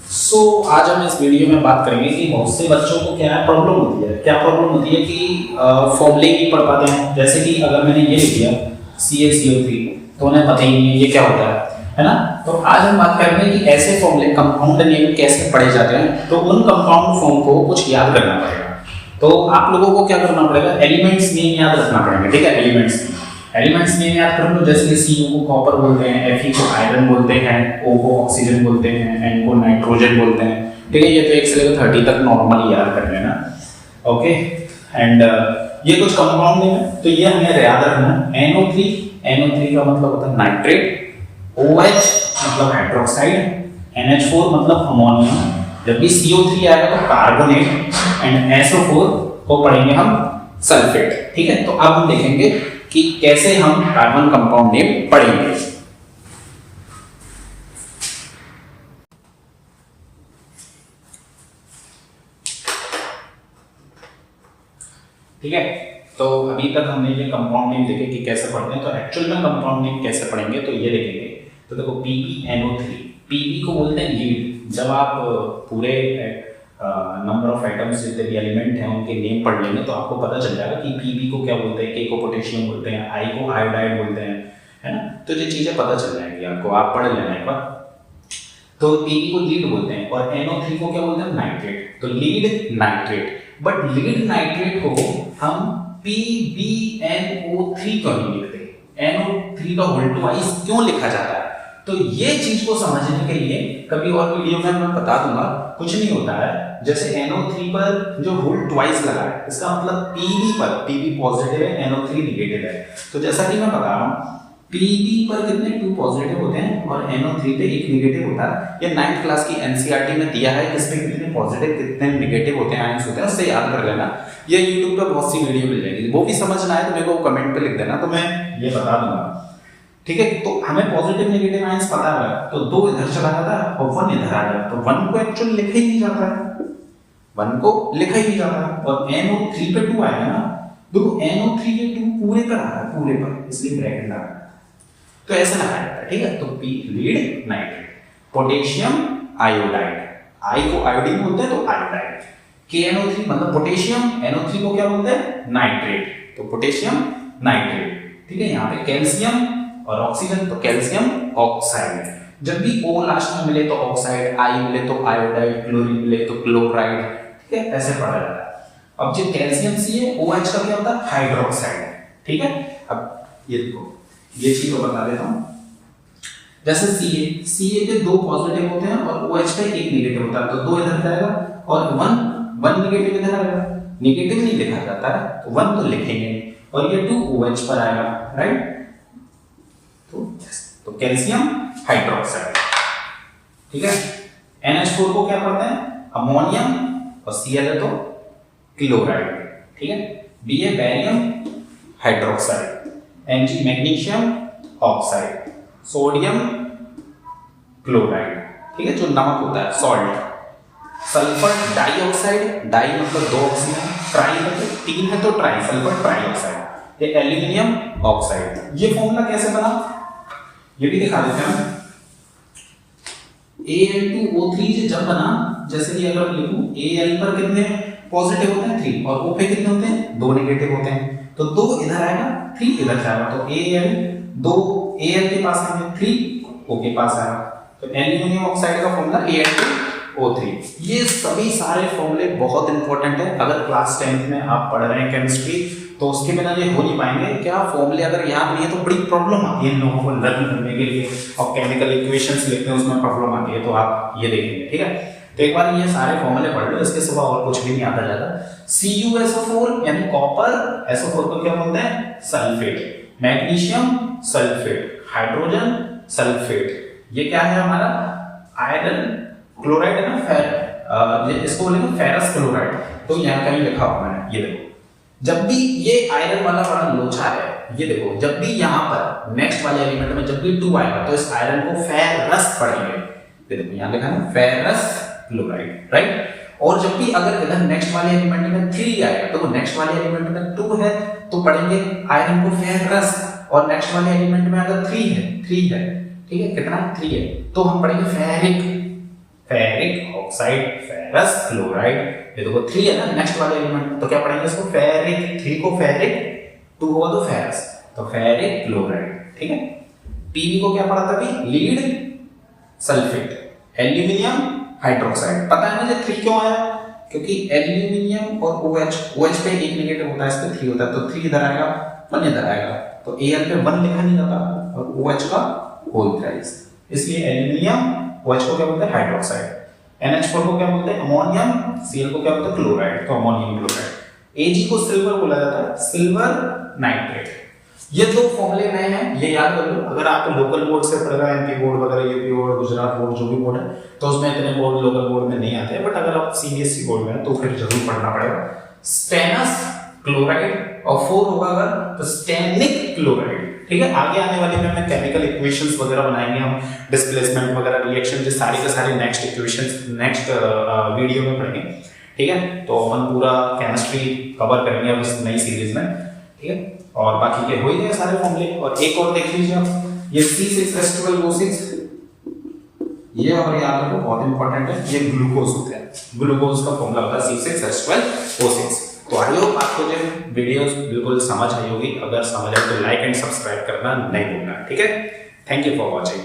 आज हम इस वीडियो में बात करेंगे कि बहुत से बच्चों को क्या प्रॉब्लम होती है। क्या प्रॉब्लम होती है कि फॉर्मूले नहीं पढ़ पाते हैं। जैसे कि अगर मैंने ये लिख दिया CaCO3 तो उन्हें पता ही नहीं है ये क्या होता है ना। तो आज हम बात करेंगे कि ऐसे फॉर्मूले कंपाउंड नेम कैसे पढ़े जाते हैं। तो उन कंपाउंड फॉर्म को कुछ याद करना पड़ेगा। तो आप लोगों को क्या करना पड़ेगा, एलिमेंट्स नेम याद रखना पड़ेगा। ठीक है, एलिमेंट्स नेम याद कर लो। जैसे Cu को कॉपर बोलते हैं, Fe को आयरन बोलते हैं, O को ऑक्सीजन बोलते हैं, N को नाइट्रोजन बोलते हैं। ठीक है, ये तो 1 से लेकर 30 तक नॉर्मली याद कर लेना। ओके, एंड ये कुछ कंपाउंड नेम है तो ये हमें याद रखना है। NO3 का मतलब होता है नाइट्रेट, OH मतलब हाइड्रोक्साइड, NH4 मतलब अमोनिया। जब भी CO3 आएगा तो कार्बोनेट, एंड SO4 को पढ़ेंगे हम सल्फेट। ठीक है, तो अब हम देखेंगे कि कैसे हम कार्बन कंपाउंड नेम पढ़ेंगे। ठीक है, तो अभी तक हमने ये कंपाउंड नेम देखे कि कैसे पढ़ते हैं। तो एक्चुअल में कंपाउंड नेम कैसे पढ़ेंगे तो ये देखेंगे। तो देखो PbNO3, Pb को बोलते हैं लीड। जब आप पूरे नंबर ऑफ आइटम्स जितने भी एलिमेंट हैं उनके नेम पढ़ लेंगे तो आपको पता चल जाएगा कि Pb को क्या बोलते हैं, K को पोटेशियम बोलते हैं, I को आयोडाइड बोलते हैं, है ना। तो ये चीजें पता चल जाएंगी आपको, आप पढ़ लेना एक बार। तो Pb को लीड बोलते हैं और NO3 को क्या बोलते हैं, नाइट्रेट। तो lead nitrate, but lead nitrate को हम PbNO3 क्यों नहीं लिखते, NO3 का होल ट्वाइस क्यों लिखा जाता है। तो ये चीज को समझने के लिए कभी और वीडियो में मैं बता दूंगा। कुछ नहीं होता है, जैसे NO3 पर जो होल ट्वाइस लगा है इसका मतलब Pb पर, Pb पॉजिटिव है, NO3 नेगेटिव है। तो जैसा कि मैं बता रहा हूँ Pb पर कितने 2 पॉजिटिव होते हैं और NO3 पे 1 नेगेटिव होता है। ये 9th क्लास की NCERT में दिया है किस पे कितने पॉजिटिव कितने नेगेटिव होते हैं, आयंस होते हैं, उससे याद कर लेना। ये YouTube पे बहुत सी वीडियो मिल जाएगी, वो भी समझना है तो मेरे को कमेंट पे लिख देना, तो मैं ये बता दूंगा। ठीक है, तो हमें पॉजिटिव नेगेटिव आयंस पता है तो 2 इधर चला जाता है और 1 इधर आ जाता है। तो 1 को एक्चुअली लिखा ही नहीं जाता है, 1 को लिखा ही नहीं जाता है। और NO3 पे 2 आएगा ना, देखो NO3 के 2 पूरे पर आ रहा है, पूरे पर, इसलिए ब्रैकेट लगा है। तो ऐसे लगाया जाता है। ठीक है, तो P lead nitrate, potassium iodide, I को आयोडीन बोलते हैं तो आयोडाइड, KNO3 मतलब पोटेशियम, NO3 को क्या बोलते हैं, नाइट्रेट, तो पोटेशियम नाइट्रेट। ठीक है, यहाँ पे कैल्शियम और ऑक्सीजन तो कैल्शियम ऑक्साइड। जब भी O लास्ट में मिले तो ऑक्साइड, I मिले तो आयोडाइड, क्लोरीन मिले तो क्लोराइड। ठीक है, ऐसे पढ़ा जाता है। अब जो कैल्शियम C है, OH का क्या होता है, हाइड्रोक्साइड। ठीक है, अब ये देखो ये चीज को बता देता हूं। जैसे Ca के 2 पॉजिटिव होते हैं और OH का 1 नेगेटिव होता है, तो 2 इधर जाएगा और 1 नेगेटिव इधर आएगा। नेगेटिव नहीं लिखा जाता है तो 1 तो लिखेंगे और ये 2 OH पर आएगा, राइट। तो कैल्शियम हाइड्रोक्साइड। ठीक है, NH4 को क्या पढ़ते हैं, अमोनियम, और Cl है तो क्लोराइड। ठीक है, B है barium hydroxide, Mg magnesium oxide, sodium chloride. ठीक है, जो नमक होता है सॉल्ट, सल्फर डाइऑक्साइड, डाई मतलब 2 ऑक्सीजन, ट्राई मतलब 3 है तो ट्राई, सल्फर ट्राइऑक्साइड, ये एल्यूमिनियम ऑक्साइड। ये फॉर्मूला कैसे बना ये भी दिखा देते हैं। Al2O3 जब बना, जैसे कि अगर लिखूं Al पर कितने पॉजिटिव होते हैं 3 और O पे कितने होते हैं 2 नेगेटिव होते हैं, तो 2 इधर आएगा 3 इधर जाएगा, तो Al के पास आएंगे 3 O के पास आएगा, तो एल्यूमिनियम ऑक्साइड का फॉर्मूला Al2O3। ये सभी सारे फॉर्मूले बहुत इंपॉर्टेंट है। अगर क्लास 10th में आप पढ़ रहे हैं केमिस्ट्री तो उसके बिना ये हो नहीं पाएंगे। क्या फॉर्मूले अगर याद नहीं है तो बड़ी प्रॉब्लम आती है इन लोगों को लर्न करने के लिए, और केमिकल इक्वेशंस लिखते हैं उसमें प्रॉब्लम आती है, तो आप ये देखेंगे। ठीक है, तो एक बार ये सारे फॉर्मूले पढ़ लो, इसके सिवा और कुछ भी नहीं आता ज्यादा। CuSO4 यानी कॉपर, SO4 को क्या बोलते हैं, sulphate, magnesium sulphate, hydrogen sulphate. ये क्या है हमारा, आयरन क्लोराइड है ना, इसको बोलेंगे फेरस क्लोराइड। तो यहाँ कहीं लिखा हुआ है, ये देखो, जब भी ये आयरन वाला बड़ा लोचा है, ये देखो, जब भी यहाँ पर नेक्स्ट वाले एलिमेंट में जब भी 2 आएगा तो इस आयरन को फेरस पढ़ेंगे। देखो यहाँ लिखा है फेरस क्लोराइड, राइट। और जब भी अगर इधर नेक्स्ट वाले एलिमेंट में 3 आएगा तो नेक्स्ट वाले एलिमेंट में 2 है तो पढ़ेंगे आयरन को फेरस, और नेक्स्ट वाले एलिमेंट में अगर 3 है, ठीक है, कितना 3 है तो हम पढ़ेंगे ferric, ferric oxide, ferrous chloride. ये देखो 3 है ना नेक्स्ट वाले एलिमेंट, तो क्या पढ़ेंगे इसको, फेरिक, 3 को फेरिक, 2 होगा तो फेरस, तो फेरिक क्लोराइड, ठीक है। Pb को क्या पढ़ा था अभी, लीड सल्फेट, एल्यूमिनियम हाइड्रोक्साइड। पता है मुझे 3 क्यों आया, क्योंकि एल्यूमिनियम और OH पे एक नेगेटिव होता है, इस पे 3 होता है, तो 3 इधर आएगा, 1 इधर आएगा, तो Al पे 1 लिखा नहीं जाता और OH का होल थ्राइस, इसलिए एल्यूमिनियम, OH को क्या बोलते हैं हाइड्रोक्साइड, NH4 को क्या बोलते हैं अमोनियम, Cl को क्या बोलते हैं क्लोराइड, तो अमोनियम क्लोराइड। Ag को सिल्वर बोला जाता है, सिल्वर नाइट्रेट। ये 2 फॉर्मूले नए हैं, ये याद कर लो। अगर आप लोकल बोर्ड से पढ़ रहे हैं, MP बोर्ड वगैरह, यूपी बोर्ड, गुजरात बोर्ड, जो भी बोर्ड है, तो उसमें इतने बोर्ड लोकल बोर्ड में नहीं आते, बट अगर आप CBSE बोर्ड में हैं तो फिर जरूर पढ़ना पड़ेगा। स्टेनस क्लोराइड और 4 होगा अगर तो स्टेनिक क्लोराइड, ठीक है। आगे आने वाले में केमिकल इक्वेशंस वगैरह बनाएंगे हम, डिस्प्लेसमेंट वगैरह, रिएक्शन, जो सारे के सारे नेक्स्ट इक्वेशंस नेक्स्ट वीडियो में पढ़ेंगे, ठीक है। तो अपन पूरा केमिस्ट्री कवर करेंगे अब इस नई सीरीज में, ठीक है। और बाकी के हो ही गए सारे फॉर्मूले। और एक और देख लीजिए आप, ये C6H12O6, ये और याद रखो बहुत इंपॉर्टेंट है, ये ग्लूकोज होते हैं, ग्लूकोज का फॉर्मूला होता है C6H12O6। तो आई होप आपको जो वीडियोस बिल्कुल समझ आई होगी, अगर समझ आए तो लाइक एंड सब्सक्राइब करना नहीं भूलना, ठीक है। Thank you for watching.